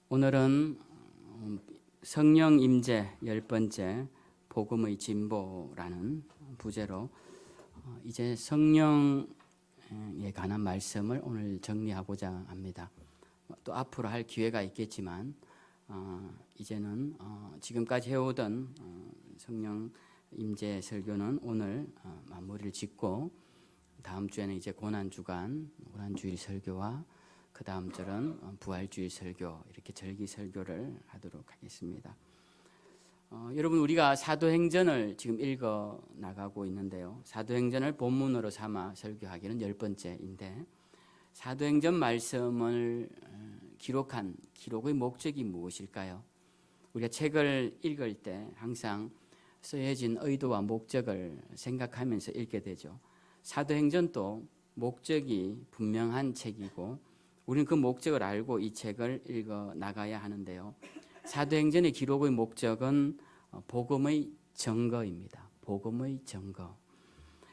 오늘은 성령 임재 10번째 복음의 진보라는 부제로 이제 성령에 관한 말씀을 오늘 정리하고자 합니다. 또 앞으로 할 기회가 있겠지만 이제는 지금까지 해오던 성령 임재 설교는 오늘 마무리를 짓고 다음 주에는 이제 고난주간, 고난주일 설교와 그 다음 절은 부활주일 설교, 이렇게 절기 설교를 하도록 하겠습니다. 여러분, 우리가 사도행전을 지금 읽어 나가고 있는데요. 사도행전을 본문으로 삼아 설교하기는 10번째인데 사도행전 말씀을 기록한 기록의 목적이 무엇일까요? 우리가 책을 읽을 때 항상 쓰여진 의도와 목적을 생각하면서 읽게 되죠. 사도행전도 목적이 분명한 책이고 우리는 그 목적을 알고 이 책을 읽어 나가야 하는데요. 사도행전의 기록의 목적은 복음의 증거입니다. 복음의 증거.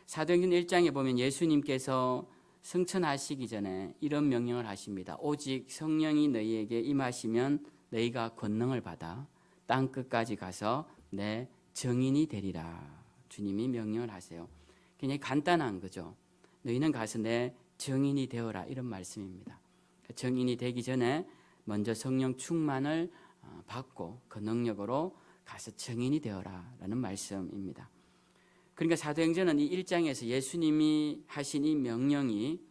사도행전 1장에 보면 예수님께서 승천하시기 전에 이런 명령을 하십니다. 오직 성령이 너희에게 임하시면 너희가 권능을 받아 땅 끝까지 가서 내 증인이 되리라. 주님이 명령을 하세요. 굉장히 간단한 거죠. 너희는 가서 내 증인이 되어라, 이런 말씀입니다. 증인이 되기 전에 먼저 성령 충만을 받고 그 능력으로 가서 증인이 되어라 라는 말씀입니다. 그러니까 사도행전은 이 1장에서 예수님이 하신 이 명령이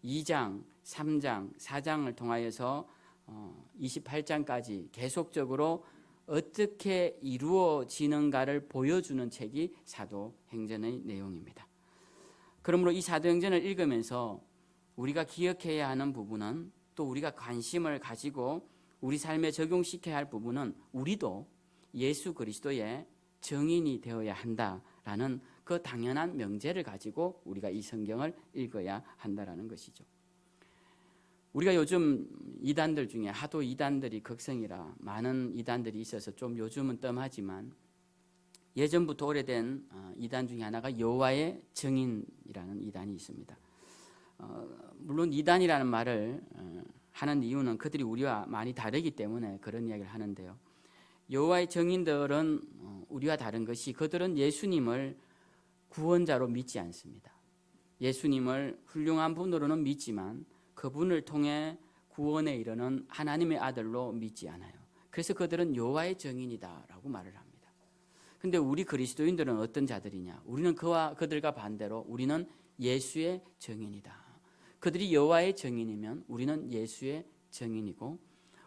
2장, 3장, 4장을 통하여서 28장까지 계속적으로 어떻게 이루어지는가를 보여주는 책이 사도행전의 내용입니다. 그러므로 이 사도행전을 읽으면서 우리가 기억해야 하는 부분은, 또 우리가 관심을 가지고 우리 삶에 적용시켜야 할 부분은 우리도 예수 그리스도의 증인이 되어야 한다라는 그 당연한 명제를 가지고 우리가 이 성경을 읽어야 한다라는 것이죠. 우리가 요즘 이단들 중에 하도 이단들이 극성이라 많은 이단들이 있어서 좀 요즘은 뜸하지만 예전부터 오래된 이단 중에 하나가 여호와의 증인이라는 이단이 있습니다. 물론 이단이라는 말을 하는 이유는 그들이 우리와 많이 다르기 때문에 그런 이야기를 하는데요. 여호와의 증인들은 우리와 다른 것이 그들은 예수님을 구원자로 믿지 않습니다. 예수님을 훌륭한 분으로는 믿지만 그분을 통해 구원에 이르는 하나님의 아들로 믿지 않아요. 그래서 그들은 여호와의 증인이다라고 말을 합니다. 그런데 우리 그리스도인들은 어떤 자들이냐? 우리는 그들과 반대로 우리는 예수의 증인이다. 그들이 여호와의 증인이면 우리는 예수의 증인이고,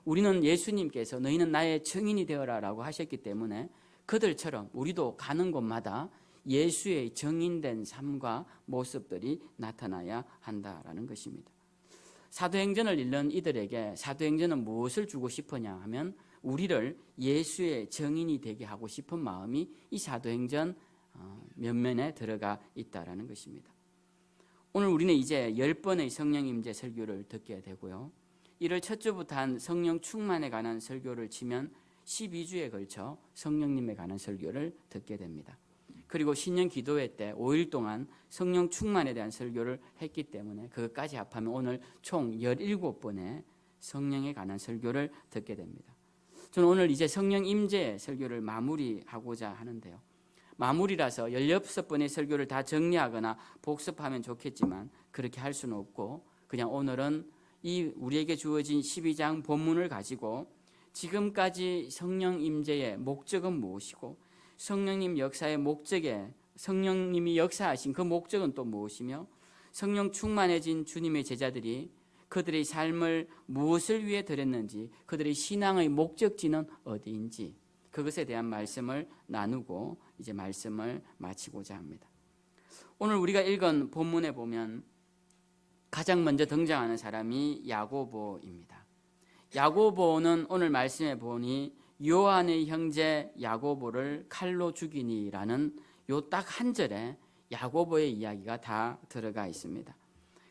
우리는 예수님께서 너희는 나의 증인이 되어라 라고 하셨기 때문에 그들처럼 우리도 가는 곳마다 예수의 증인된 삶과 모습들이 나타나야 한다라는 것입니다. 사도행전을 읽는 이들에게 사도행전은 무엇을 주고 싶으냐 하면 우리를 예수의 증인이 되게 하고 싶은 마음이 이 사도행전 면면에 들어가 있다라는 것입니다. 오늘 우리는 이제 10번의 성령 임재 설교를 듣게 되고요. 이를 첫 주부터 한 성령 충만에 관한 설교를 치면 12주에 걸쳐 성령님에 관한 설교를 듣게 됩니다. 그리고 신년 기도회 때 5일 동안 성령 충만에 대한 설교를 했기 때문에 그것까지 합하면 오늘 총 17번의 성령에 관한 설교를 듣게 됩니다. 저는 오늘 이제 성령 임재 설교를 마무리하고자 하는데요. 마무리라서 16번의 설교를 다 정리하거나 복습하면 좋겠지만 그렇게 할 수는 없고 그냥 오늘은 이 우리에게 주어진 12장 본문을 가지고 지금까지 성령 임재의 목적은 무엇이고 성령님 역사의 목적에 성령님이 역사하신 그 목적은 또 무엇이며 성령 충만해진 주님의 제자들이 그들의 삶을 무엇을 위해 드렸는지 그들의 신앙의 목적지는 어디인지 그것에 대한 말씀을 나누고 이제 말씀을 마치고자 합니다. 오늘 우리가 읽은 본문에 보면 가장 먼저 등장하는 사람이 야고보입니다. 야고보는 오늘 말씀에 보니 요한의 형제 야고보를 칼로 죽이니라는 요 딱 한 절에 야고보의 이야기가 다 들어가 있습니다.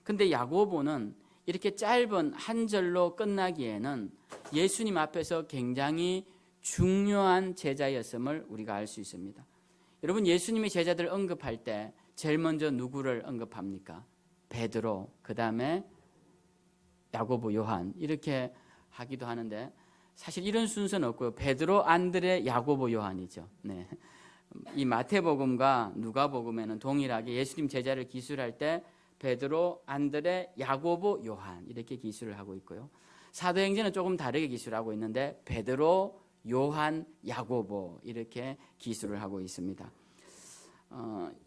근데 야고보는 이렇게 짧은 한 절로 끝나기에는 예수님 앞에서 굉장히 중요한 제자였음을 우리가 알 수 있습니다. 여러분, 예수님의 제자들 언급할 때 제일 먼저 누구를 언급합니까? 베드로, 그 다음에 야고보, 요한 이렇게 하기도 하는데 사실 이런 순서는 없고요. 베드로, 안드레, 야고보, 요한이죠. 네. 이 마태복음과 누가복음에는 동일하게 예수님 제자를 기술할 때 베드로, 안드레, 야고보, 요한 이렇게 기술을 하고 있고요. 사도행전은 조금 다르게 기술하고 있는데 베드로, 요한, 야고보 이렇게 기술을 하고 있습니다.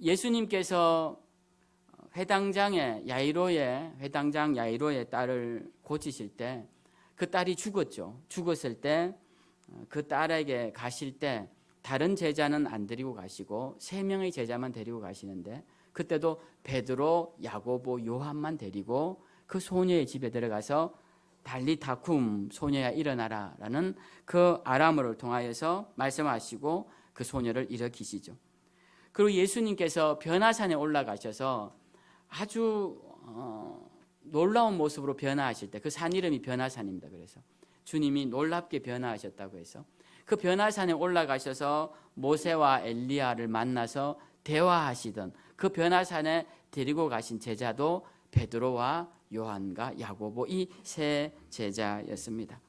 예수님께서 회당장 야이로의 딸을 고치실 때 그 딸이 죽었죠. 죽었을 때 그 딸에게 가실 때 다른 제자는 안 데리고 가시고 3명의 제자만 데리고 가시는데 그때도 베드로, 야고보, 요한만 데리고 그 소녀의 집에 들어가서 달리타쿰, 소녀야 일어나라 라는 그 아람어를 통하여서 말씀하시고 그 소녀를 일으키시죠. 그리고 예수님께서 변화산에 올라가셔서 아주 놀라운 모습으로 변화하실 때 그 산 이름이 변화산입니다. 그래서 주님이 놀랍게 변화하셨다고 해서 그 변화산에 올라가셔서 모세와 엘리야를 만나서 대화하시던 그 변화산에 데리고 가신 제자도 베드로와 요한과 야고보 이 3 제자였습니다.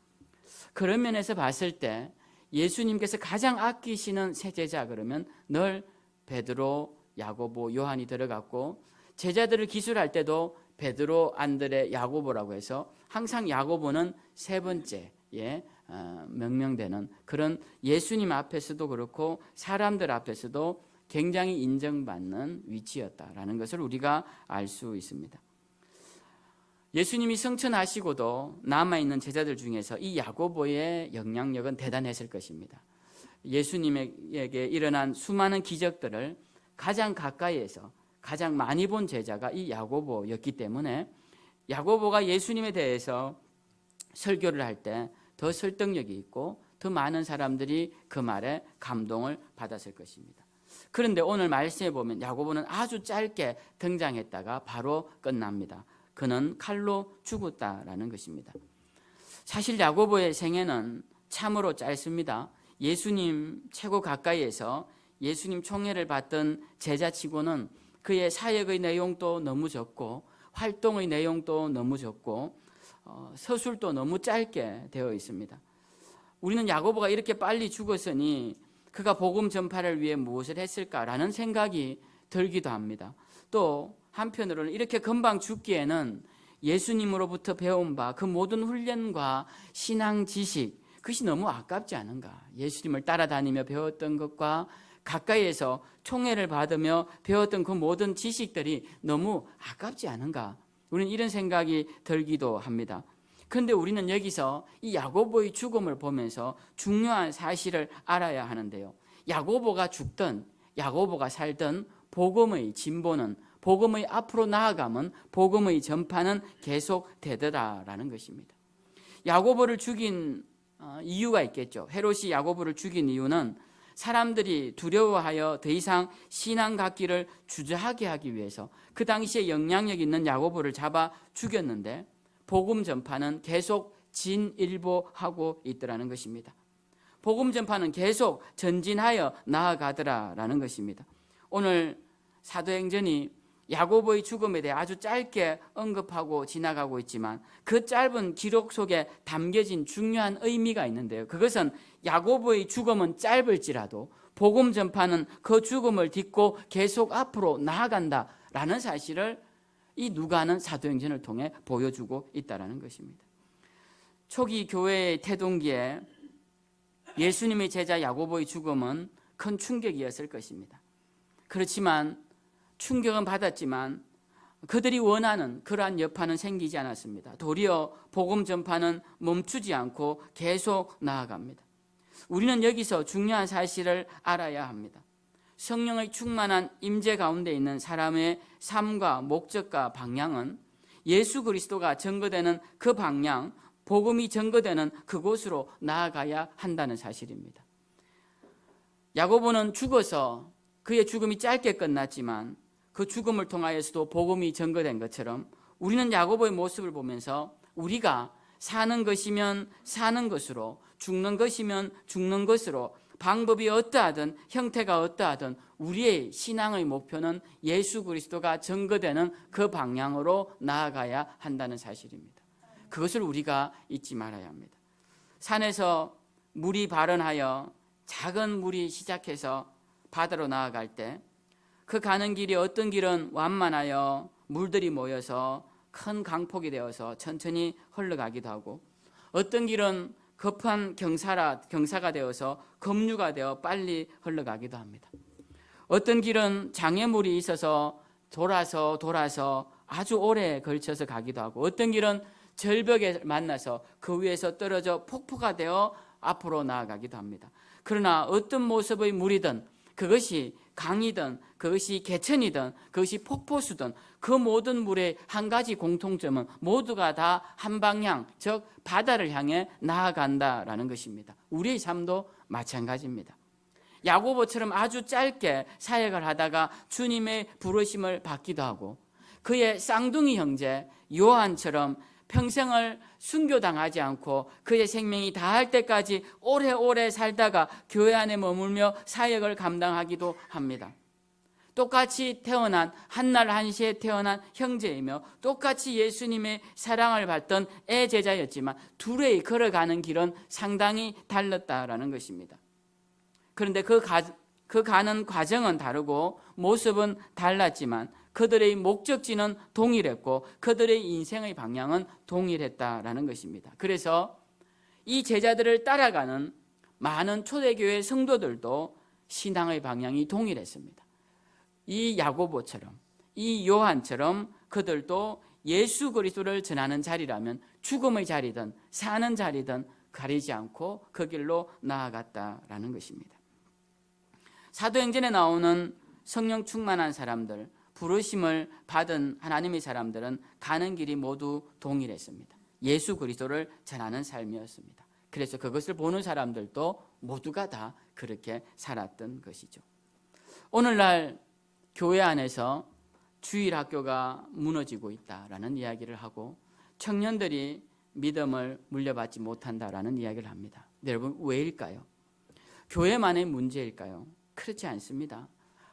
그런 면에서 봤을 때 예수님께서 가장 아끼시는 3 제자 그러면 늘 베드로, 야고보, 요한이 들어갔고 제자들을 기술할 때도 베드로, 안드레, 야고보라고 해서 항상 야고보는 3번째에 명명되는 그런 예수님 앞에서도 그렇고 사람들 앞에서도 굉장히 인정받는 위치였다라는 것을 우리가 알 수 있습니다. 예수님이 승천하시고도 남아있는 제자들 중에서 이 야고보의 영향력은 대단했을 것입니다. 예수님에게 일어난 수많은 기적들을 가장 가까이에서 가장 많이 본 제자가 이 야고보였기 때문에 야고보가 예수님에 대해서 설교를 할 때 더 설득력이 있고 더 많은 사람들이 그 말에 감동을 받았을 것입니다. 그런데 오늘 말씀에 보면 야고보는 아주 짧게 등장했다가 바로 끝납니다. 그는 칼로 죽었다라는 것입니다. 사실 야고보의 생애는 참으로 짧습니다. 예수님 최고 가까이에서 예수님 총애를 받던 제자치고는 그의 사역의 내용도 너무 적고 활동의 내용도 너무 적고 서술도 너무 짧게 되어 있습니다. 우리는 야고보가 이렇게 빨리 죽었으니 그가 복음 전파를 위해 무엇을 했을까라는 생각이 들기도 합니다. 또 한편으로는 이렇게 금방 죽기에는 예수님으로부터 배운 바 그 모든 훈련과 신앙 지식 그것이 너무 아깝지 않은가. 예수님을 따라다니며 배웠던 것과 가까이에서 총애를 받으며 배웠던 그 모든 지식들이 너무 아깝지 않은가. 우리는 이런 생각이 들기도 합니다. 그런데 우리는 여기서 이 야고보의 죽음을 보면서 중요한 사실을 알아야 하는데요. 야고보가 죽든 야고보가 살든 복음의 진보는 복음의 앞으로 나아감은 복음의 전파는 계속되더라라는 것입니다. 야고보를 죽인 이유가 있겠죠. 헤롯이 야고보를 죽인 이유는 사람들이 두려워하여 더 이상 신앙 갖기를 주저하게 하기 위해서 그 당시에 영향력 있는 야고보를 잡아 죽였는데 복음 전파는 계속 진일보하고 있더라는 것입니다. 복음 전파는 계속 전진하여 나아가더라라는 것입니다. 오늘 사도행전이 야고보의 죽음에 대해 아주 짧게 언급하고 지나가고 있지만 그 짧은 기록 속에 담겨진 중요한 의미가 있는데요. 그것은 야고보의 죽음은 짧을지라도 복음 전파는 그 죽음을 딛고 계속 앞으로 나아간다라는 사실을 이 누가는 사도행전을 통해 보여주고 있다는 것입니다. 초기 교회의 태동기에 예수님의 제자 야고보의 죽음은 큰 충격이었을 것입니다. 그렇지만 충격은 받았지만 그들이 원하는 그러한 여파는 생기지 않았습니다. 도리어 복음 전파는 멈추지 않고 계속 나아갑니다. 우리는 여기서 중요한 사실을 알아야 합니다. 성령의 충만한 임재 가운데 있는 사람의 삶과 목적과 방향은 예수 그리스도가 증거되는 그 방향, 복음이 증거되는 그곳으로 나아가야 한다는 사실입니다. 야고보는 죽어서 그의 죽음이 짧게 끝났지만 그 죽음을 통하여서도 복음이 증거된 것처럼 우리는 야고보의 모습을 보면서 우리가 사는 것이면 사는 것으로, 죽는 것이면 죽는 것으로, 방법이 어떠하든 형태가 어떠하든 우리의 신앙의 목표는 예수 그리스도가 증거되는 그 방향으로 나아가야 한다는 사실입니다. 그것을 우리가 잊지 말아야 합니다. 산에서 물이 발원하여 작은 물이 시작해서 바다로 나아갈 때 그 가는 길이 어떤 길은 완만하여 물들이 모여서 큰 강폭이 되어서 천천히 흘러가기도 하고, 어떤 길은 급한 경사가 되어서 급류가 되어 빨리 흘러가기도 합니다. 어떤 길은 장애물이 있어서 돌아서 아주 오래 걸쳐서 가기도 하고, 어떤 길은 절벽에 만나서 그 위에서 떨어져 폭포가 되어 앞으로 나아가기도 합니다. 그러나 어떤 모습의 물이든, 그것이 강이든 그것이 개천이든 그것이 폭포수든 그 모든 물의 한 가지 공통점은 모두가 다 한 방향, 즉 바다를 향해 나아간다라는 것입니다. 우리의 삶도 마찬가지입니다. 야고보처럼 아주 짧게 사역을 하다가 주님의 부르심을 받기도 하고, 그의 쌍둥이 형제 요한처럼 평생을 순교당하지 않고 그의 생명이 다할 때까지 오래오래 살다가 교회 안에 머물며 사역을 감당하기도 합니다. 똑같이 태어난, 한날 한시에 태어난 형제이며 똑같이 예수님의 사랑을 받던 애제자였지만 둘의 걸어가는 길은 상당히 달랐다라는 것입니다. 그런데 그 가는 과정은 다르고 모습은 달랐지만 그들의 목적지는 동일했고 그들의 인생의 방향은 동일했다라는 것입니다. 그래서 이 제자들을 따라가는 많은 초대교회 성도들도 신앙의 방향이 동일했습니다. 이 야고보처럼, 이 요한처럼 그들도 예수 그리스도를 전하는 자리라면 죽음의 자리든 사는 자리든 가리지 않고 그 길로 나아갔다라는 것입니다. 사도행전에 나오는 성령 충만한 사람들, 부르심을 받은 하나님의 사람들은 가는 길이 모두 동일했습니다. 예수 그리스도를 전하는 삶이었습니다. 그래서 그것을 보는 사람들도 모두가 다 그렇게 살았던 것이죠. 오늘날 교회 안에서 주일학교가 무너지고 있다라는 이야기를 하고 청년들이 믿음을 물려받지 못한다라는 이야기를 합니다. 여러분, 왜일까요? 교회만의 문제일까요? 그렇지 않습니다.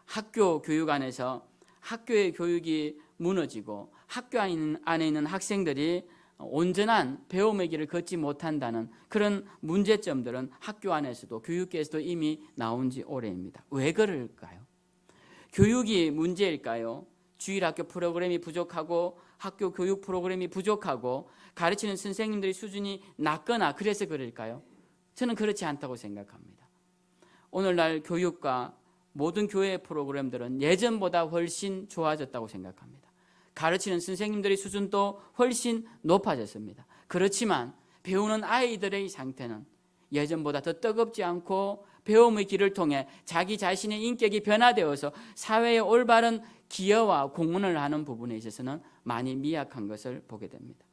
학교 교육 안에서 학교의 교육이 무너지고 학교 안에 있는 학생들이 온전한 배움의 길을 걷지 못한다는 그런 문제점들은 학교 안에서도 교육계에서도 이미 나온 지 오래입니다. 왜 그럴까요? 교육이 문제일까요? 주일학교 프로그램이 부족하고 학교 교육 프로그램이 부족하고 가르치는 선생님들의 수준이 낮거나 그래서 그럴까요? 저는 그렇지 않다고 생각합니다. 오늘날 교육과 모든 교회의 프로그램들은 예전보다 훨씬 좋아졌다고 생각합니다. 가르치는 선생님들의 수준도 훨씬 높아졌습니다. 그렇지만 배우는 아이들의 상태는 예전보다 더 뜨겁지 않고 배움의 길을 통해 자기 자신의 인격이 변화되어서 사회에 올바른 기여와 공헌을 하는 부분에 있어서는 많이 미약한 것을 보게 됩니다.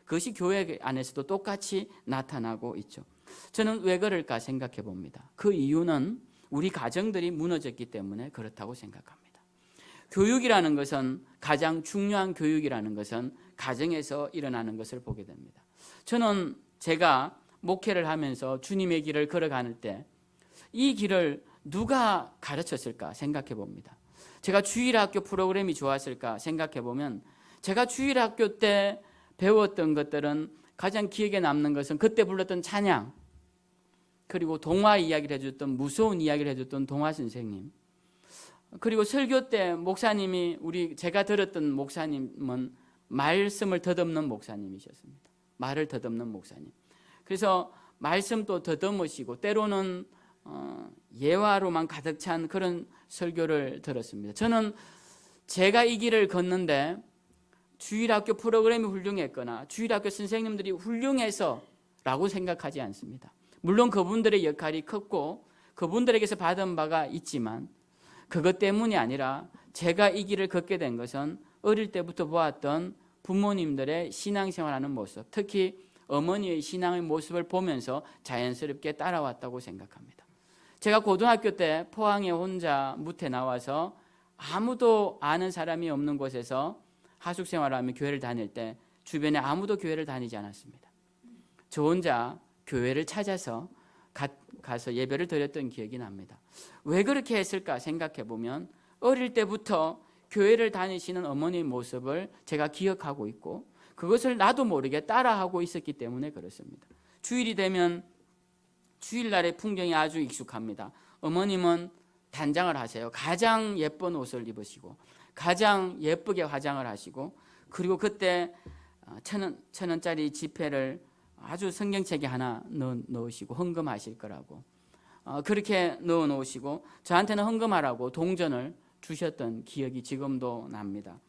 그것이 교회 안에서도 똑같이 나타나고 있죠. 저는 왜 그럴까 생각해 봅니다. 그 이유는 우리 가정들이 무너졌기 때문에 그렇다고 생각합니다. 교육이라는 것은, 가장 중요한 교육이라는 것은 가정에서 일어나는 것을 보게 됩니다. 저는 제가 목회를 하면서 주님의 길을 걸어가는 때 이 길을 누가 가르쳤을까 생각해 봅니다. 제가 주일학교 프로그램이 좋았을까 생각해 보면 제가 주일학교 때 배웠던 것들은 가장 기억에 남는 것은 그때 불렀던 찬양, 그리고 동화 이야기를 해줬던, 무서운 이야기를 해줬던 동화 선생님, 그리고 설교 때 목사님이, 제가 들었던 목사님은 말씀을 더듬는 목사님이셨습니다. 말을 더듬는 목사님. 그래서 말씀도 더듬으시고 때로는 예화로만 가득 찬 그런 설교를 들었습니다. 저는 제가 이 길을 걷는데 주일학교 프로그램이 훌륭했거나 주일학교 선생님들이 훌륭해서라고 생각하지 않습니다. 물론 그분들의 역할이 컸고 그분들에게서 받은 바가 있지만 그것 때문이 아니라 제가 이 길을 걷게 된 것은 어릴 때부터 보았던 부모님들의 신앙생활하는 모습, 특히 어머니의 신앙의 모습을 보면서 자연스럽게 따라왔다고 생각합니다. 제가 고등학교 때 포항에 혼자 무태 나와서 아무도 아는 사람이 없는 곳에서 하숙생활을 하며 교회를 다닐 때 주변에 아무도 교회를 다니지 않았습니다. 저 혼자 교회를 찾아서 가서 예배를 드렸던 기억이 납니다. 왜 그렇게 했을까 생각해 보면 어릴 때부터 교회를 다니시는 어머니의 모습을 제가 기억하고 있고 그것을 나도 모르게 따라하고 있었기 때문에 그렇습니다. 주일이 되면 주일날의 풍경이 아주 익숙합니다. 어머님은 단장을 하세요. 가장 예쁜 옷을 입으시고 가장 예쁘게 화장을 하시고, 그리고 그때 1,000원짜리 지폐를 아주 성경책에 하나 넣으시고 헌금하실 거라고 그렇게 넣어 놓으시고, 저한테는 헌금하라고 동전을 주셨던 기억이 지금도 납니다.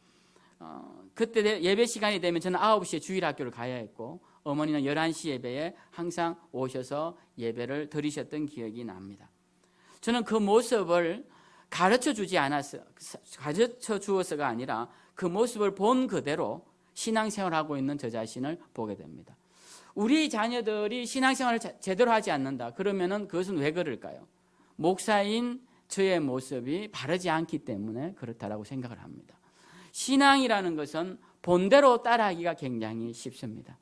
그때 예배 시간이 되면 저는 9시에 주일학교를 가야 했고, 어머니는 11시 예배에 항상 오셔서 예배를 드리셨던 기억이 납니다. 저는 그 모습을 가르쳐 주어서가 아니라 그 모습을 본 그대로 신앙생활하고 있는 저 자신을 보게 됩니다. 우리 자녀들이 신앙생활을 제대로 하지 않는다 그러면은 그것은 왜 그럴까요? 목사인 저의 모습이 바르지 않기 때문에 그렇다라고 생각을 합니다. 신앙이라는 것은 본대로 따라하기가 굉장히 쉽습니다.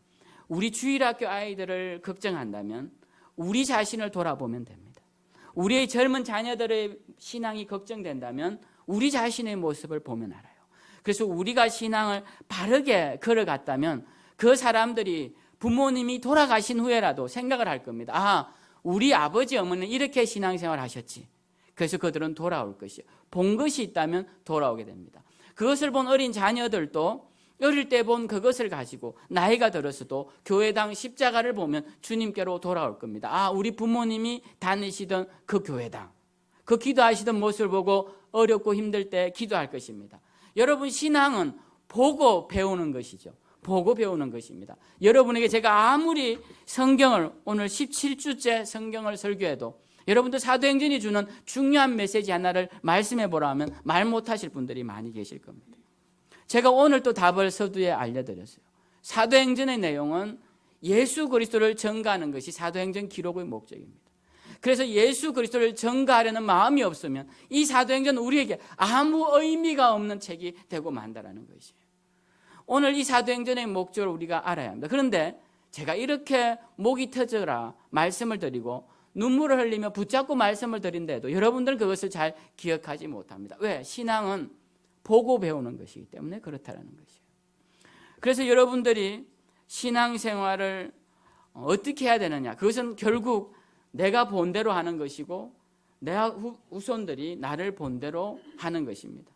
우리 주일학교 아이들을 걱정한다면 우리 자신을 돌아보면 됩니다. 우리의 젊은 자녀들의 신앙이 걱정된다면 우리 자신의 모습을 보면 알아요. 그래서 우리가 신앙을 바르게 걸어갔다면 그 사람들이 부모님이 돌아가신 후에라도 생각을 할 겁니다. 아, 우리 아버지 어머니는 이렇게 신앙생활 하셨지. 그래서 그들은 돌아올 것이요. 본 것이 있다면 돌아오게 됩니다. 그것을 본 어린 자녀들도 어릴 때 본 그것을 가지고 나이가 들어서도 교회당 십자가를 보면 주님께로 돌아올 겁니다. 아, 우리 부모님이 다니시던 그 교회당, 그 기도하시던 모습을 보고 어렵고 힘들 때 기도할 것입니다. 여러분, 신앙은 보고 배우는 것이죠. 보고 배우는 것입니다. 여러분에게 제가 아무리 성경을 오늘 17주째 성경을 설교해도 여러분들 사도행전이 주는 중요한 메시지 하나를 말씀해 보라 하면 말 못하실 분들이 많이 계실 겁니다. 제가 오늘 또 답을 서두에 알려드렸어요. 사도행전의 내용은 예수 그리스도를 전가하는 것이 사도행전 기록의 목적입니다. 그래서 예수 그리스도를 전가하려는 마음이 없으면 이 사도행전은 우리에게 아무 의미가 없는 책이 되고 만다라는 것이에요. 오늘 이 사도행전의 목적을 우리가 알아야 합니다. 그런데 제가 이렇게 목이 터져라 말씀을 드리고 눈물을 흘리며 붙잡고 말씀을 드린데도 여러분들은 그것을 잘 기억하지 못합니다. 왜? 신앙은 보고 배우는 것이기 때문에 그렇다는 것이에요. 그래서 여러분들이 신앙생활을 어떻게 해야 되느냐, 그것은 결국 내가 본대로 하는 것이고 내 후손들이 나를 본대로 하는 것입니다.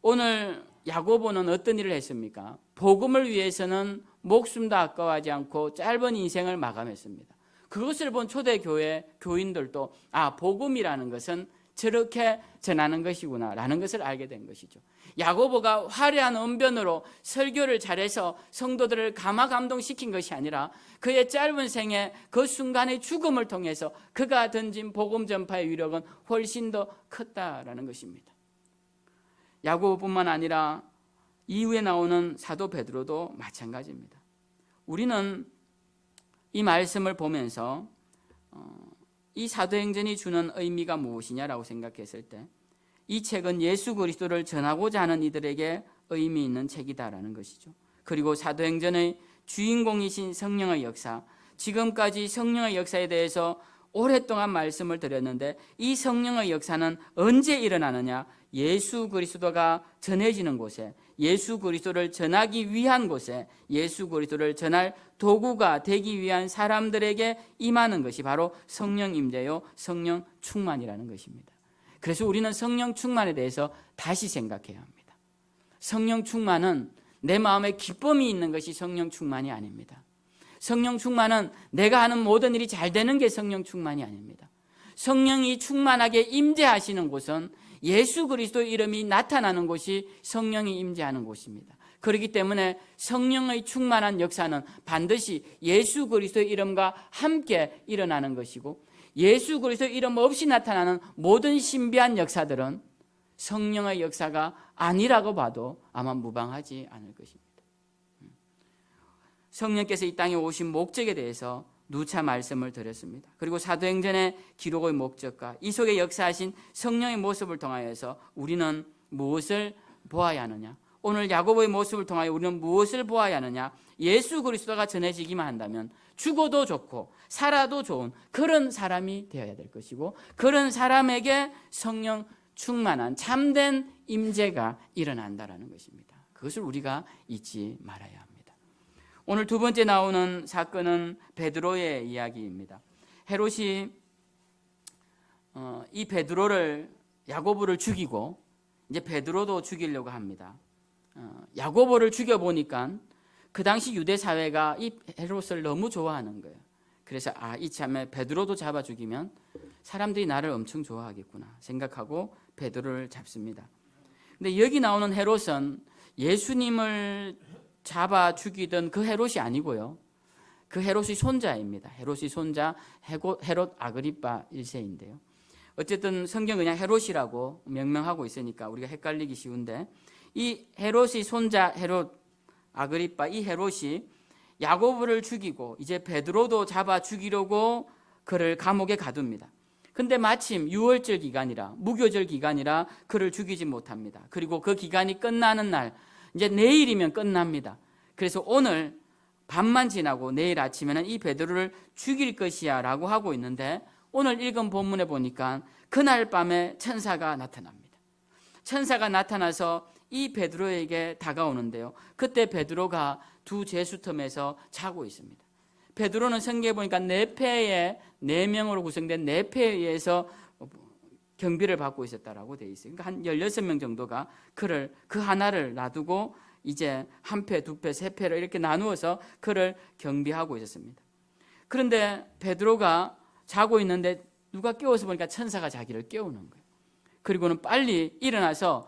오늘 야고보는 어떤 일을 했습니까? 복음을 위해서는 목숨도 아까워하지 않고 짧은 인생을 마감했습니다. 그것을 본 초대교회 교인들도 아, 복음이라는 것은 저렇게 전하는 것이구나 라는 것을 알게 된 것이죠. 야고보가 화려한 언변으로 설교를 잘해서 성도들을 감화감동시킨 것이 아니라 그의 짧은 생애 그 순간의 죽음을 통해서 그가 던진 복음 전파의 위력은 훨씬 더 컸다라는 것입니다. 야고보뿐만 아니라 이후에 나오는 사도 베드로도 마찬가지입니다. 우리는 이 말씀을 보면서 이 사도행전이 주는 의미가 무엇이냐라고 생각했을 때 이 책은 예수 그리스도를 전하고자 하는 이들에게 의미 있는 책이다라는 것이죠. 그리고 사도행전의 주인공이신 성령의 역사, 지금까지 성령의 역사에 대해서 오랫동안 말씀을 드렸는데 이 성령의 역사는 언제 일어나느냐? 예수 그리스도가 전해지는 곳에, 예수 그리스도를 전하기 위한 곳에 예수 그리스도를 전할 도구가 되기 위한 사람들에게 임하는 것이 바로 성령 임재요 성령 충만이라는 것입니다. 그래서 우리는 성령 충만에 대해서 다시 생각해야 합니다. 성령 충만은 내 마음에 기쁨이 있는 것이 성령 충만이 아닙니다. 성령 충만은 내가 하는 모든 일이 잘 되는 게 성령 충만이 아닙니다. 성령이 충만하게 임재하시는 곳은 예수 그리스도 이름이 나타나는 곳이 성령이 임재하는 곳입니다. 그렇기 때문에 성령의 충만한 역사는 반드시 예수 그리스도의 이름과 함께 일어나는 것이고 예수 그리스도 이름 없이 나타나는 모든 신비한 역사들은 성령의 역사가 아니라고 봐도 아마 무방하지 않을 것입니다. 성령께서 이 땅에 오신 목적에 대해서 누차 말씀을 드렸습니다. 그리고 사도행전의 기록의 목적과 이 속에 역사하신 성령의 모습을 통하여서 우리는 무엇을 보아야 하느냐? 오늘 야고보의 모습을 통하여 우리는 무엇을 보아야 하느냐? 예수 그리스도가 전해지기만 한다면 죽어도 좋고 살아도 좋은 그런 사람이 되어야 될 것이고 그런 사람에게 성령 충만한 참된 임재가 일어난다라는 것입니다. 그것을 우리가 잊지 말아야 합니다. 오늘 두 번째 나오는 사건은 베드로의 이야기입니다. 헤롯이 이 베드로를 야고보를 죽이고 이제 베드로도 죽이려고 합니다. 야고보를 죽여보니까 그 당시 유대 사회가 이 헤롯을 너무 좋아하는 거예요. 그래서 이참에 베드로도 잡아 죽이면 사람들이 나를 엄청 좋아하겠구나 생각하고 베드로를 잡습니다. 근데 여기 나오는 헤롯은 예수님을 잡아 죽이던 그 헤롯이 아니고요. 그 헤롯의 손자입니다. 헤롯의 손자 헤롯 아그리파 1세인데요. 어쨌든 성경 그냥 헤롯이라고 명명하고 있으니까 우리가 헷갈리기 쉬운데, 이 헤롯의 손자 헤롯 아그리파, 이 헤롯이 야고보를 죽이고 이제 베드로도 잡아 죽이려고 그를 감옥에 가둡니다. 근데 마침 유월절 기간이라, 무교절 기간이라 그를 죽이지 못합니다. 그리고 그 기간이 끝나는 날, 이제 내일이면 끝납니다. 그래서 오늘 밤만 지나고 내일 아침에는 이 베드로를 죽일 것이야 라고 하고 있는데, 오늘 읽은 본문에 보니까 그날 밤에 천사가 나타납니다. 천사가 나타나서 이 베드로에게 다가오는데요. 그때 베드로가 두 제수텀에서 자고 있습니다. 베드로는 성경에 보니까 네 명으로 구성된 네 패에 의해서 경비를 받고 있었다라고 되어 있어요. 그러니까 한 16명 정도가 그 하나를 놔두고 이제 한 패, 두 패, 세 패로 이렇게 나누어서 그를 경비하고 있었습니다. 그런데 베드로가 자고 있는데 누가 깨워서 보니까 천사가 자기를 깨우는 거예요. 그리고는 빨리 일어나서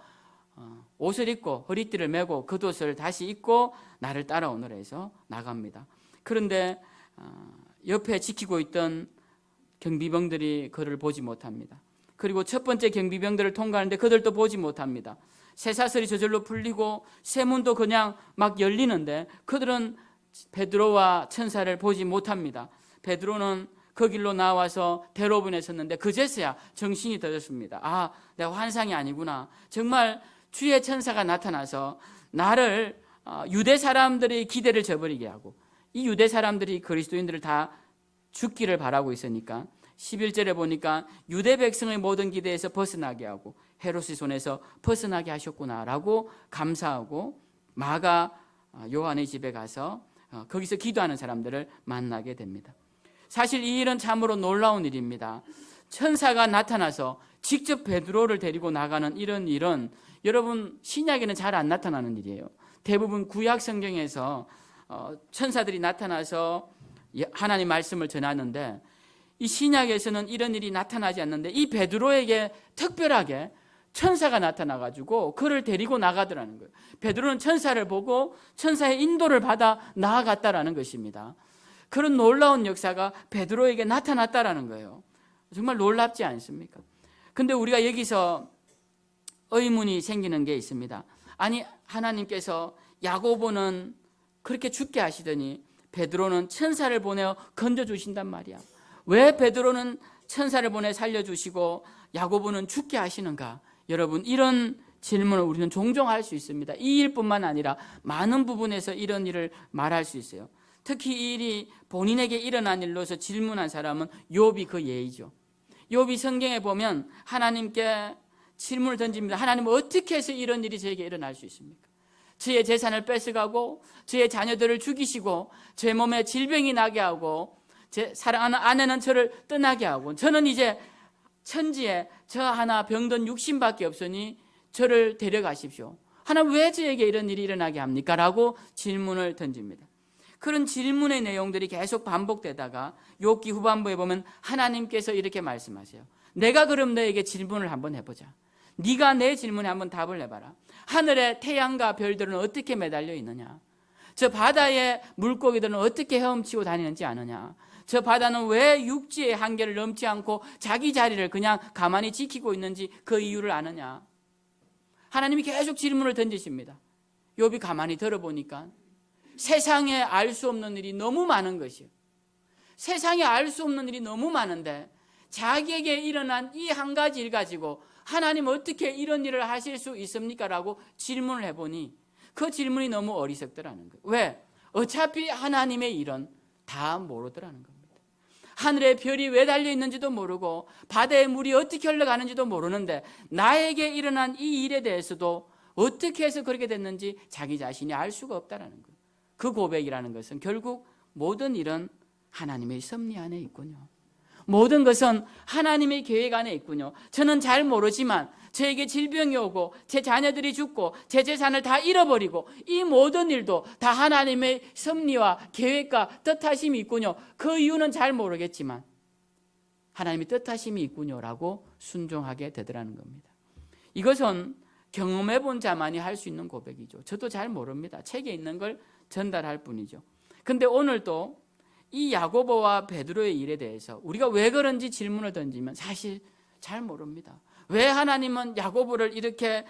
옷을 입고 허리띠를 메고 겉옷을 다시 입고 나를 따라오너라 해서 나갑니다. 그런데 옆에 지키고 있던 경비병들이 그를 보지 못합니다. 그리고 첫 번째 경비병들을 통과하는데 그들도 보지 못합니다. 쇠사슬이 저절로 풀리고 쇠문도 그냥 막 열리는데 그들은 베드로와 천사를 보지 못합니다. 베드로는 그 길로 나와서 대로변에 섰는데 그제서야 정신이 들었습니다. 내가 환상이 아니구나. 정말 주의 천사가 나타나서 나를 유대 사람들의 기대를 저버리게 하고, 이 유대 사람들이 그리스도인들을 다 죽기를 바라고 있으니까 11절에 보니까 유대 백성의 모든 기대에서 벗어나게 하고 헤롯의 손에서 벗어나게 하셨구나라고 감사하고 마가 요한의 집에 가서 거기서 기도하는 사람들을 만나게 됩니다. 사실 이 일은 참으로 놀라운 일입니다. 천사가 나타나서 직접 베드로를 데리고 나가는 이런 일은 여러분 신약에는 잘 안 나타나는 일이에요. 대부분 구약 성경에서 천사들이 나타나서 하나님 말씀을 전하는데, 이 신약에서는 이런 일이 나타나지 않는데 이 베드로에게 특별하게 천사가 나타나가지고 그를 데리고 나가더라는 거예요. 베드로는 천사를 보고 천사의 인도를 받아 나아갔다라는 것입니다. 그런 놀라운 역사가 베드로에게 나타났다라는 거예요. 정말 놀랍지 않습니까? 근데 우리가 여기서 의문이 생기는 게 있습니다. 아니, 하나님께서 야고보는 그렇게 죽게 하시더니 베드로는 천사를 보내어 건져주신단 말이야. 왜 베드로는 천사를 보내 살려주시고 야고보는 죽게 하시는가? 여러분, 이런 질문을 우리는 종종 할 수 있습니다. 이 일뿐만 아니라 많은 부분에서 이런 일을 말할 수 있어요. 특히 이 일이 본인에게 일어난 일로서 질문한 사람은 욥이 그 예이죠. 욥이 성경에 보면 하나님께 질문을 던집니다. 하나님, 어떻게 해서 이런 일이 저에게 일어날 수 있습니까? 저의 재산을 뺏어가고 저의 자녀들을 죽이시고 제 몸에 질병이 나게 하고 제 사랑하는 아내는 저를 떠나게 하고 저는 이제 천지에 저 하나 병든 육신밖에 없으니 저를 데려가십시오. 하나님, 왜 저에게 이런 일이 일어나게 합니까? 라고 질문을 던집니다. 그런 질문의 내용들이 계속 반복되다가 욥기 후반부에 보면 하나님께서 이렇게 말씀하세요. 내가 그럼 너에게 질문을 한번 해보자. 네가 내 질문에 한번 답을 해봐라. 하늘의 태양과 별들은 어떻게 매달려 있느냐? 저 바다의 물고기들은 어떻게 헤엄치고 다니는지 아느냐? 저 바다는 왜 육지의 한계를 넘지 않고 자기 자리를 그냥 가만히 지키고 있는지 그 이유를 아느냐? 하나님이 계속 질문을 던지십니다. 욥이 가만히 들어보니까 세상에 알 수 없는 일이 너무 많은 것이요. 세상에 알 수 없는 일이 너무 많은데 자기에게 일어난 이 한 가지 일 가지고 하나님 어떻게 이런 일을 하실 수 있습니까? 라고 질문을 해보니 그 질문이 너무 어리석더라는 거예요. 왜? 어차피 하나님의 일은 다 모르더라는 겁니다. 하늘에 별이 왜 달려있는지도 모르고 바다의 물이 어떻게 흘러가는지도 모르는데 나에게 일어난 이 일에 대해서도 어떻게 해서 그렇게 됐는지 자기 자신이 알 수가 없다는 거예요. 그 고백이라는 것은 결국 모든 일은 하나님의 섭리 안에 있군요. 모든 것은 하나님의 계획 안에 있군요. 저는 잘 모르지만 저에게 질병이 오고 제 자녀들이 죽고 제 재산을 다 잃어버리고 이 모든 일도 다 하나님의 섭리와 계획과 뜻하심이 있군요. 그 이유는 잘 모르겠지만 하나님의 뜻하심이 있군요라고 순종하게 되더라는 겁니다. 이것은 경험해 본 자만이 할 수 있는 고백이죠. 저도 잘 모릅니다. 책에 있는 걸 전달할 뿐이죠. 근데 오늘도 이 야고보와 베드로의 일에 대해서 우리가 왜 그런지 질문을 던지면 사실 잘 모릅니다. 왜 하나님은 야고보를 이렇게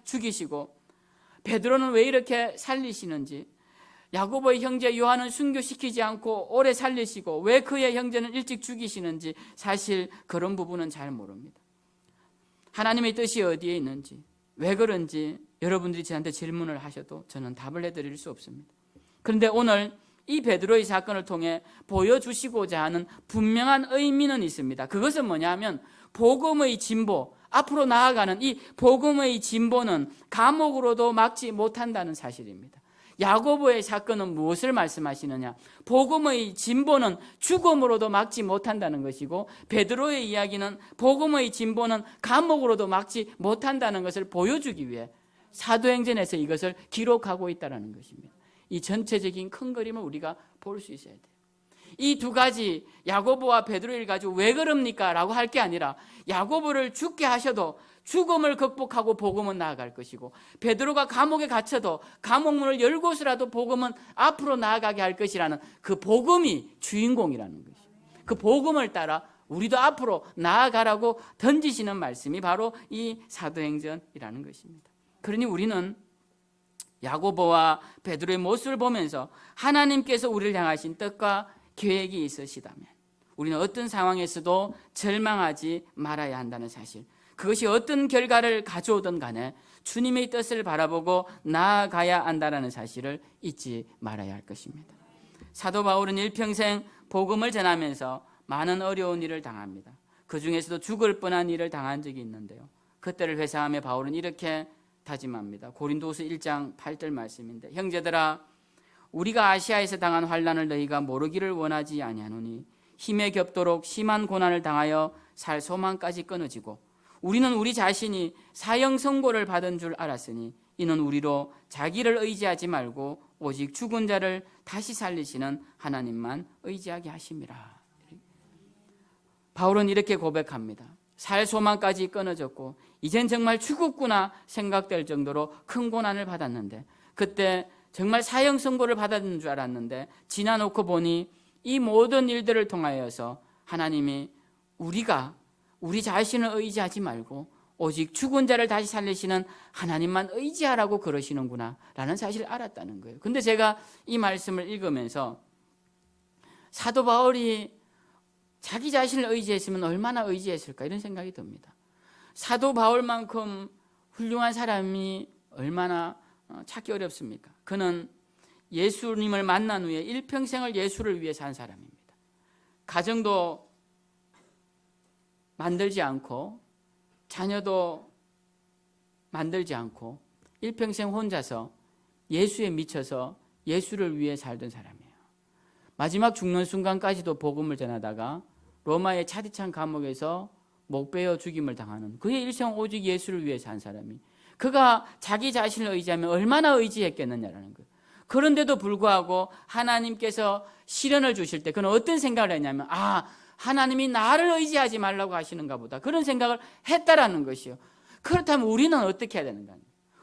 죽이시고 베드로는 왜 이렇게 살리시는지, 야고보의 형제 요한은 순교시키지 않고 오래 살리시고 왜 그의 형제는 일찍 죽이시는지 사실 그런 부분은 잘 모릅니다. 하나님의 뜻이 어디에 있는지, 왜 그런지 여러분들이 저한테 질문을 하셔도 저는 답을 해드릴 수 없습니다. 그런데 오늘 이 베드로의 사건을 통해 보여주시고자 하는 분명한 의미는 있습니다. 그것은 뭐냐면 복음의 진보, 앞으로 나아가는 이 복음의 진보는 감옥으로도 막지 못한다는 사실입니다. 야고보의 사건은 무엇을 말씀하시느냐? 복음의 진보는 죽음으로도 막지 못한다는 것이고, 베드로의 이야기는 복음의 진보는 감옥으로도 막지 못한다는 것을 보여주기 위해 사도행전에서 이것을 기록하고 있다는 것입니다. 이 전체적인 큰 그림을 우리가 볼 수 있어야 돼요. 이 두 가지 야고보와 베드로를 가지고 왜 그럽니까? 라고 할 게 아니라 야고보를 죽게 하셔도 죽음을 극복하고 복음은 나아갈 것이고, 베드로가 감옥에 갇혀도 감옥문을 열고서라도 복음은 앞으로 나아가게 할 것이라는 그 복음이 주인공이라는 것이죠. 그 복음을 따라 우리도 앞으로 나아가라고 던지시는 말씀이 바로 이 사도행전이라는 것입니다. 그러니 우리는 야고보와 베드로의 모습을 보면서 하나님께서 우리를 향하신 뜻과 계획이 있으시다면 우리는 어떤 상황에서도 절망하지 말아야 한다는 사실, 그것이 어떤 결과를 가져오든 간에 주님의 뜻을 바라보고 나아가야 한다는 사실을 잊지 말아야 할 것입니다. 사도 바울은 일평생 복음을 전하면서 많은 어려운 일을 당합니다. 그 중에서도 죽을 뻔한 일을 당한 적이 있는데요, 그때를 회상하며 바울은 이렇게 다짐합니다. 고린도후서 1장 8절 말씀인데, 형제들아, 우리가 아시아에서 당한 환난을 너희가 모르기를 원하지 아니하노니 힘에 겹도록 심한 고난을 당하여 살 소망까지 끊어지고, 우리는 우리 자신이 사형 선고를 받은 줄 알았으니 이는 우리로 자기를 의지하지 말고 오직 죽은 자를 다시 살리시는 하나님만 의지하게 하심이라. 바울은 이렇게 고백합니다. 살 소망까지 끊어졌고 이젠 정말 죽었구나 생각될 정도로 큰 고난을 받았는데, 그때 정말 사형 선고를 받았는 줄 알았는데 지나놓고 보니 이 모든 일들을 통하여서 하나님이 우리 자신을 의지하지 말고 오직 죽은 자를 다시 살리시는 하나님만 의지하라고 그러시는구나 라는 사실을 알았다는 거예요. 근데 제가 이 말씀을 읽으면서 사도 바울이 자기 자신을 의지했으면 얼마나 의지했을까 이런 생각이 듭니다. 사도 바울만큼 훌륭한 사람이 얼마나 찾기 어렵습니까? 그는 예수님을 만난 후에 일평생을 예수를 위해 산 사람입니다. 가정도 만들지 않고 자녀도 만들지 않고 일평생 혼자서 예수에 미쳐서 예수를 위해 살던 사람이에요. 마지막 죽는 순간까지도 복음을 전하다가 로마의 차디찬 감옥에서 목 베어 죽임을 당하는, 그의 일생 오직 예수를 위해 산 사람이, 그가 자기 자신을 의지하면 얼마나 의지했겠느냐라는 거예요. 그런데도 불구하고 하나님께서 시련을 주실 때 그는 어떤 생각을 했냐면, 하나님이 나를 의지하지 말라고 하시는가 보다, 그런 생각을 했다라는 것이요. 그렇다면 우리는 어떻게 해야 되는가?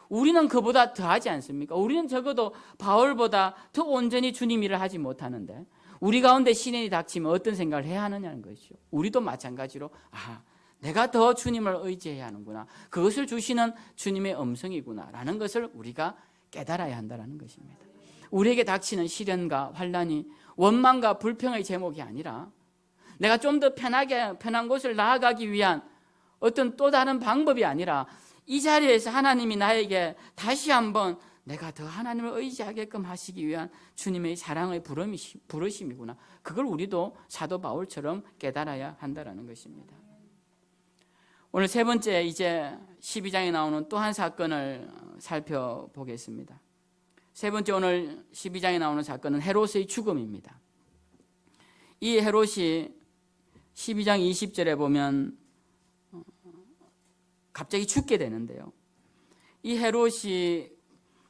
우리는 그보다 더하지 않습니까? 우리는 적어도 바울보다 더 온전히 주님 일을 하지 못하는데 우리 가운데 시련이 닥치면 어떤 생각을 해야 하느냐는 것이죠. 우리도 마찬가지로 내가 더 주님을 의지해야 하는구나, 그것을 주시는 주님의 음성이구나 라는 것을 우리가 깨달아야 한다는 것입니다. 우리에게 닥치는 시련과 환난이 원망과 불평의 제목이 아니라 내가 좀 더 편한 곳을 나아가기 위한 어떤 또 다른 방법이 아니라 이 자리에서 하나님이 나에게 다시 한번 내가 더 하나님을 의지하게끔 하시기 위한 주님의 사랑의 부르심이구나, 그걸 우리도 사도 바울처럼 깨달아야 한다는 것입니다. 오늘 세 번째, 이제 12장에 나오는 또 한 사건을 살펴보겠습니다. 세 번째 오늘 12장에 나오는 사건은 헤롯의 죽음입니다. 이 헤롯이 12장 20절에 보면 갑자기 죽게 되는데요. 이 헤롯이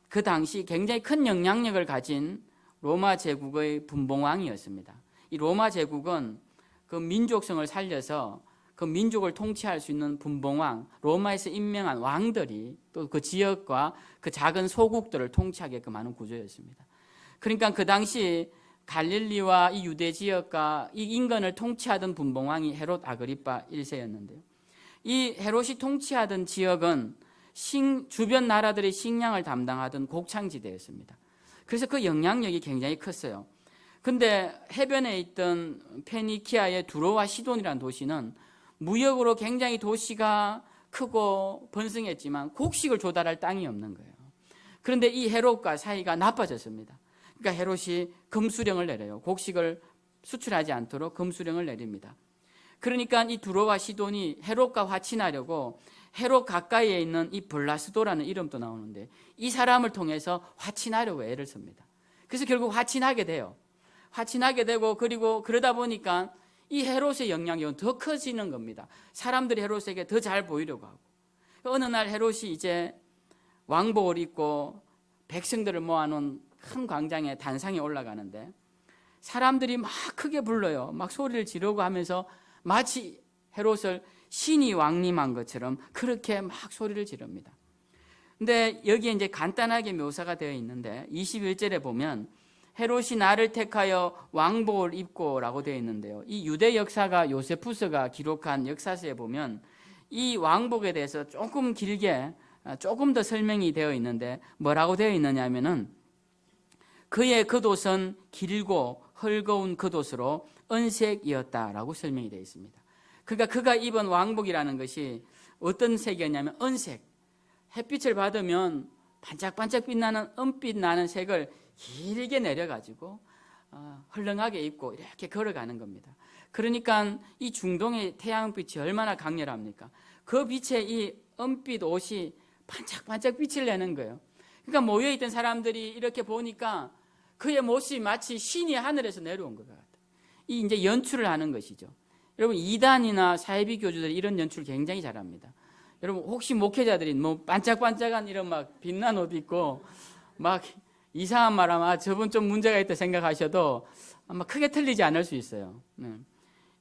그 당시 굉장히 큰 영향력을 가진 로마 제국의 분봉왕이었습니다. 이 로마 제국은 그 민족성을 살려서 그 민족을 통치할 수 있는 분봉왕, 로마에서 임명한 왕들이 또 그 지역과 그 작은 소국들을 통치하게끔 하는 구조였습니다. 그러니까 그 당시 갈릴리와 이 유대 지역과 이 인근을 통치하던 분봉왕이 헤롯 아그리파 1세였는데요. 이 헤롯이 통치하던 지역은 주변 나라들의 식량을 담당하던 곡창지대였습니다. 그래서 그 영향력이 굉장히 컸어요. 근데 해변에 있던 페니키아의 두로와 시돈이라는 도시는 무역으로 굉장히 도시가 크고 번성했지만 곡식을 조달할 땅이 없는 거예요. 그런데 이 헤롯과 사이가 나빠졌습니다. 그러니까 헤롯이 금수령을 내려요. 곡식을 수출하지 않도록 금수령을 내립니다. 그러니까 이 두로와 시돈이 헤롯과 화친하려고 헤롯 가까이에 있는 이 블라스도라는 이름도 나오는데 이 사람을 통해서 화친하려고 애를 씁니다. 그래서 결국 화친하게 돼요. 화친하게 되고 그리고 그러다 보니까 이 헤롯의 영향력은 더 커지는 겁니다. 사람들이 헤롯에게 더 잘 보이려고 하고. 어느 날 헤롯이 이제 왕복을 입고 백성들을 모아놓은 큰 광장에 단상에 올라가는데 사람들이 막 크게 불러요. 막 소리를 지르고 하면서 마치 헤롯을 신이 왕림한 것처럼 그렇게 막 소리를 지릅니다. 근데 여기에 이제 간단하게 묘사가 되어 있는데 21절에 보면 헤롯이 나를 택하여 왕복을 입고라고 되어 있는데요. 이 유대 역사가 요세푸스가 기록한 역사서에 보면 이 왕복에 대해서 조금 길게 조금 더 설명이 되어 있는데 뭐라고 되어 있느냐면은 그의 겉옷은 길고 헐거운 겉옷으로 은색이었다라고 설명이 되어 있습니다. 그러니까 그가 입은 왕복이라는 것이 어떤 색이었냐면 은색, 햇빛을 받으면 반짝반짝 빛나는 은빛 나는 색을 길게 내려가지고 헐렁하게 입고 이렇게 걸어가는 겁니다. 그러니까 이 중동의 태양빛이 얼마나 강렬합니까? 그 빛에 이 은빛 옷이 반짝반짝 빛을 내는 거예요. 그러니까 모여있던 사람들이 이렇게 보니까 그의 모습이 마치 신이 하늘에서 내려온 것 같아요. 이 이제 연출을 하는 것이죠. 여러분 이단이나 사이비 교주들이 이런 연출을 굉장히 잘합니다. 여러분 혹시 목회자들이 뭐 반짝반짝한 이런 막 빛난 옷 입고 막 이상한 말 하면 저분 좀 문제가 있다 생각하셔도 아마 크게 틀리지 않을 수 있어요.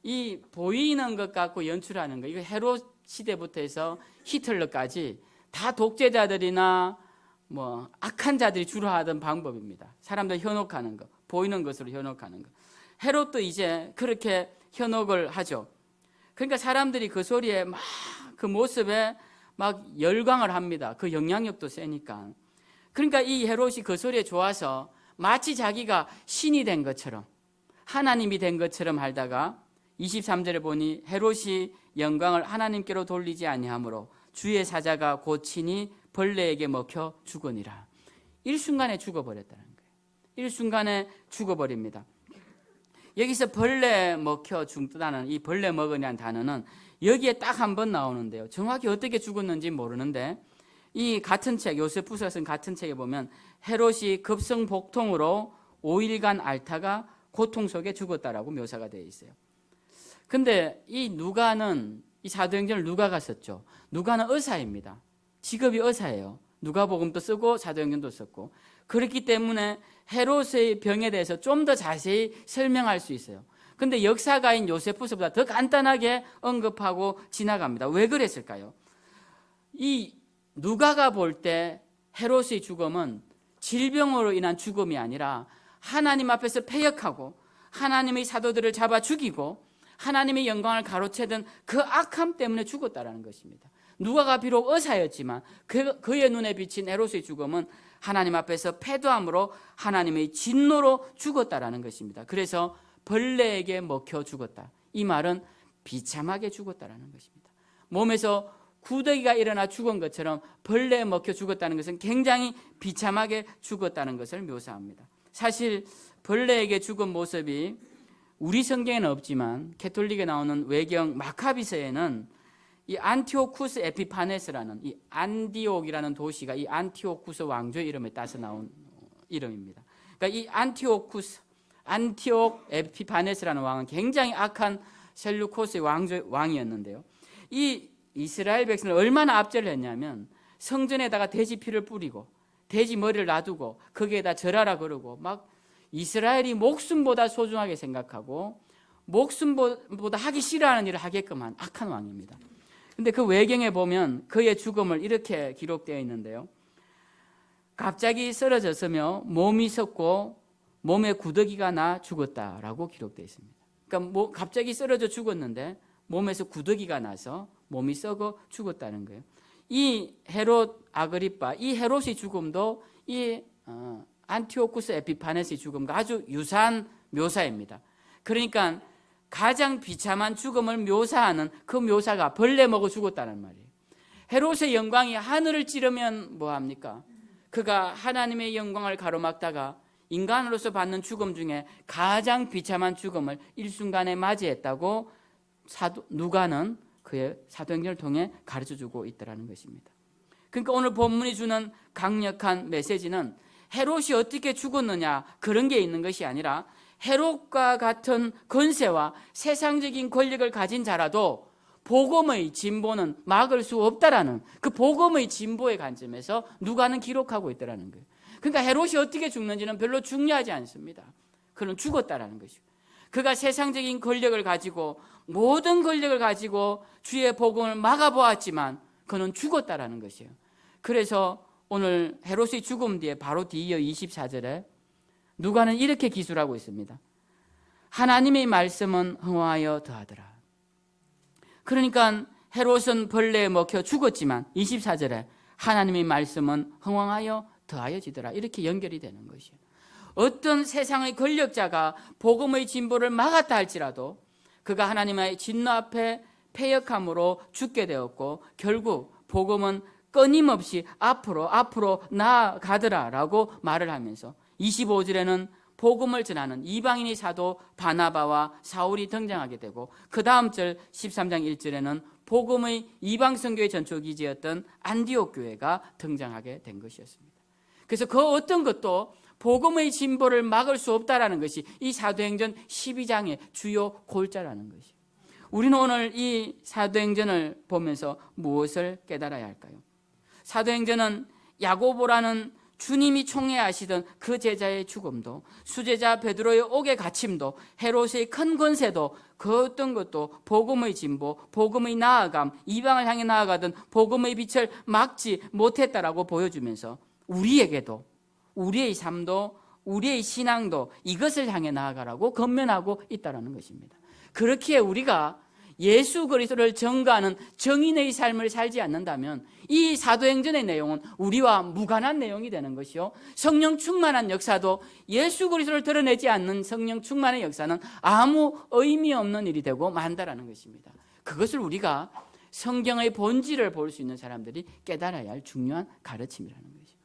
이 보이는 것 갖고 연출하는 거, 이거 헤롯 시대부터 해서 히틀러까지 다 독재자들이나 뭐 악한 자들이 주로 하던 방법입니다. 사람들 현혹하는 거, 보이는 것으로 현혹하는 거. 헤롯도 이제 그렇게 현혹을 하죠. 그러니까 사람들이 그 소리에 막 그 모습에 막 열광을 합니다. 그 영향력도 세니까. 그러니까 이 헤롯이 그 소리에 좋아서 마치 자기가 신이 된 것처럼 하나님이 된 것처럼 하다가 23절에 보니 헤롯이 영광을 하나님께로 돌리지 아니하므로 주의 사자가 곧 친히 벌레에게 먹혀 죽으니라. 일순간에 죽어버렸다는 거예요. 일순간에 죽어버립니다. 여기서 벌레 먹혀 죽다는 이 벌레 먹으냐는 단어는 여기에 딱 한 번 나오는데요. 정확히 어떻게 죽었는지 모르는데 이 같은 책, 요세푸스가 쓴 같은 책에 보면 헤롯이 급성복통으로 5일간 앓다가 고통 속에 죽었다라고 묘사가 되어 있어요. 근데 이 누가는 이 사도행전을 누가가 썼죠. 누가는 의사입니다. 직업이 의사예요. 누가복음도 쓰고 사도행전도 썼고 그렇기 때문에 헤롯의 병에 대해서 좀 더 자세히 설명할 수 있어요. 근데 역사가인 요세푸스보다 더 간단하게 언급하고 지나갑니다. 왜 그랬을까요? 이 누가가 볼 때 헤롯의 죽음은 질병으로 인한 죽음이 아니라 하나님 앞에서 패역하고 하나님의 사도들을 잡아 죽이고 하나님의 영광을 가로채던 그 악함 때문에 죽었다라는 것입니다. 누가가 비록 의사였지만 그의 눈에 비친 헤롯의 죽음은 하나님 앞에서 패도함으로 하나님의 진노로 죽었다라는 것입니다. 그래서 벌레에게 먹혀 죽었다. 이 말은 비참하게 죽었다라는 것입니다. 몸에서 구더기가 일어나 죽은 것처럼 벌레에 먹혀 죽었다는 것은 굉장히 비참하게 죽었다는 것을 묘사합니다. 사실 벌레에게 죽은 모습이 우리 성경에는 없지만 캐톨릭에 나오는 외경 마카비서에는 이 안티오쿠스 에피파네스라는 이 안디옥이라는 도시가 이 안티오쿠스 왕조의 이름에 따서 나온 이름입니다. 그러니까 이 안티옥 에피파네스라는 왕은 굉장히 악한 셀루코스의 왕이었는데요. 이 이스라엘 백성을 얼마나 압제를 했냐면 성전에다가 돼지 피를 뿌리고 돼지 머리를 놔두고 거기에다 절하라 그러고 막 이스라엘이 목숨보다 소중하게 생각하고 목숨보다 하기 싫어하는 일을 하게끔 한 악한 왕입니다. 근데 그 외경에 보면 그의 죽음을 이렇게 기록되어 있는데요. 갑자기 쓰러졌으며 몸이 썩고 몸에 구더기가 나 죽었다라고 기록되어 있습니다. 그러니까 갑자기 쓰러져 죽었는데 몸에서 구더기가 나서 몸이 썩어 죽었다는 거예요. 이 헤롯 아그리파, 이 헤롯의 죽음도 이 안티오쿠스 에피파네스의 죽음과 아주 유사한 묘사입니다. 그러니까 가장 비참한 죽음을 묘사하는 그 묘사가 벌레 먹어 죽었다는 말이에요. 헤롯의 영광이 하늘을 찌르면 뭐합니까? 그가 하나님의 영광을 가로막다가 인간으로서 받는 죽음 중에 가장 비참한 죽음을 일순간에 맞이했다고 누가는 그의 사도행전을 통해 가르쳐주고 있다는 것입니다. 그러니까 오늘 본문이 주는 강력한 메시지는 헤롯이 어떻게 죽었느냐 그런 게 있는 것이 아니라 헤롯과 같은 권세와 세상적인 권력을 가진 자라도 복음의 진보는 막을 수 없다라는 그 복음의 진보의 관점에서 누가는 기록하고 있다는 거예요. 그러니까 헤롯이 어떻게 죽는지는 별로 중요하지 않습니다. 그는 죽었다라는 것이고 그가 세상적인 권력을 가지고 모든 권력을 가지고 주의 복음을 막아보았지만 그는 죽었다라는 것이에요. 그래서 오늘 헤롯의 죽음 뒤에 바로 뒤이어 24절에 누가는 이렇게 기술하고 있습니다. 하나님의 말씀은 흥하여 더하더라. 그러니까 헤롯은 벌레에 먹혀 죽었지만 24절에 하나님의 말씀은 흥왕하여 더하여지더라. 이렇게 연결이 되는 것이에요. 어떤 세상의 권력자가 복음의 진보를 막았다 할지라도 그가 하나님의 진노 앞에 패역함으로 죽게 되었고 결국 복음은 끊임없이 앞으로 나아가더라라고 말을 하면서 25절에는 복음을 전하는 이방인의 사도 바나바와 사울이 등장하게 되고 그 다음 절 13장 1절에는 복음의 이방 선교의 전초기지였던 안디옥 교회가 등장하게 된 것이었습니다. 그래서 그 어떤 것도 복음의 진보를 막을 수 없다라는 것이 이 사도행전 12장의 주요 골자라는 것이에요. 우리는 오늘 이 사도행전을 보면서 무엇을 깨달아야 할까요? 사도행전은 야고보라는 주님이 총애하시던 그 제자의 죽음도 수제자 베드로의 옥에 갇힘도 헤롯의 큰 권세도 그 어떤 것도 복음의 진보, 복음의 나아감, 이방을 향해 나아가던 복음의 빛을 막지 못했다라고 보여주면서 우리에게도 우리의 삶도 우리의 신앙도 이것을 향해 나아가라고 권면하고 있다는 것입니다. 그렇기에 우리가 예수 그리스도를 전가하는 정인의 삶을 살지 않는다면 이 사도행전의 내용은 우리와 무관한 내용이 되는 것이요, 성령 충만한 역사도 예수 그리스도를 드러내지 않는 성령 충만의 역사는 아무 의미 없는 일이 되고 만다라는 것입니다. 그것을 우리가 성경의 본질을 볼 수 있는 사람들이 깨달아야 할 중요한 가르침이라는 것이죠.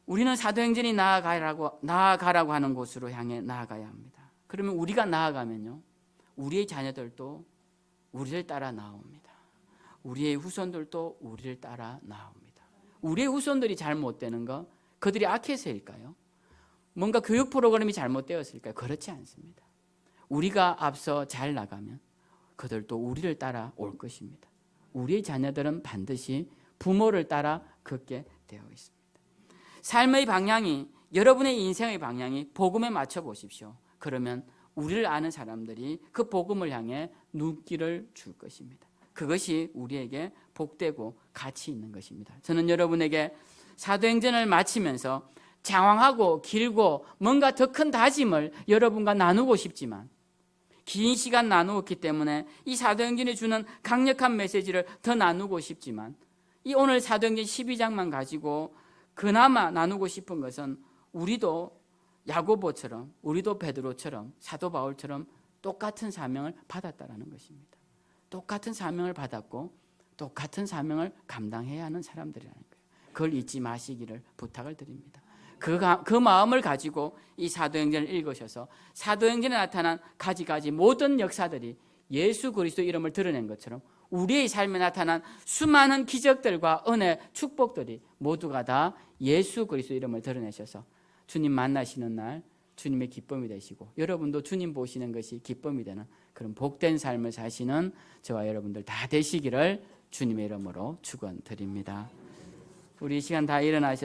우리는 사도행전이 나아가라고 하는 곳으로 향해 나아가야 합니다. 그러면 우리가 나아가면요, 우리의 자녀들도 우리를 따라 나옵니다. 우리의 후손들도 우리를 따라 나옵니다. 우리의 후손들이 잘못되는 거 그들이 악해서일까요? 뭔가 교육 프로그램이 잘못되었을까요? 그렇지 않습니다. 우리가 앞서 잘 나가면 그들도 우리를 따라 올 것입니다. 우리의 자녀들은 반드시 부모를 따라 걷게 되어 있습니다. 삶의 방향이, 여러분의 인생의 방향이 복음에 맞춰 보십시오. 그러면 우리를 아는 사람들이 그 복음을 향해 눈길을 줄 것입니다. 그것이 우리에게 복되고 가치 있는 것입니다. 저는 여러분에게 사도행전을 마치면서 장황하고 길고 뭔가 더 큰 다짐을 여러분과 나누고 싶지만 긴 시간 나누었기 때문에 이 사도행전이 주는 강력한 메시지를 더 나누고 싶지만 이 오늘 사도행전 12장만 가지고 그나마 나누고 싶은 것은 우리도 야고보처럼, 우리도 베드로처럼, 사도 바울처럼 똑같은 사명을 받았다라는 것입니다. 똑같은 사명을 받았고 똑같은 사명을 감당해야 하는 사람들이라는 거예요. 그걸 잊지 마시기를 부탁을 드립니다. 그 마음을 가지고 이 사도행전을 읽으셔서 사도행전에 나타난 가지가지 모든 역사들이 예수 그리스도 이름을 드러낸 것처럼 우리의 삶에 나타난 수많은 기적들과 은혜, 축복들이 모두가 다 예수 그리스도 이름을 드러내셔서 주님 만나시는 날 주님의 기쁨이 되시고 여러분도 주님 보시는 것이 기쁨이 되는 그런 복된 삶을 사시는 저와 여러분들 다 되시기를 주님의 이름으로 축원드립니다. 우리 이 시간 다 일어나셔서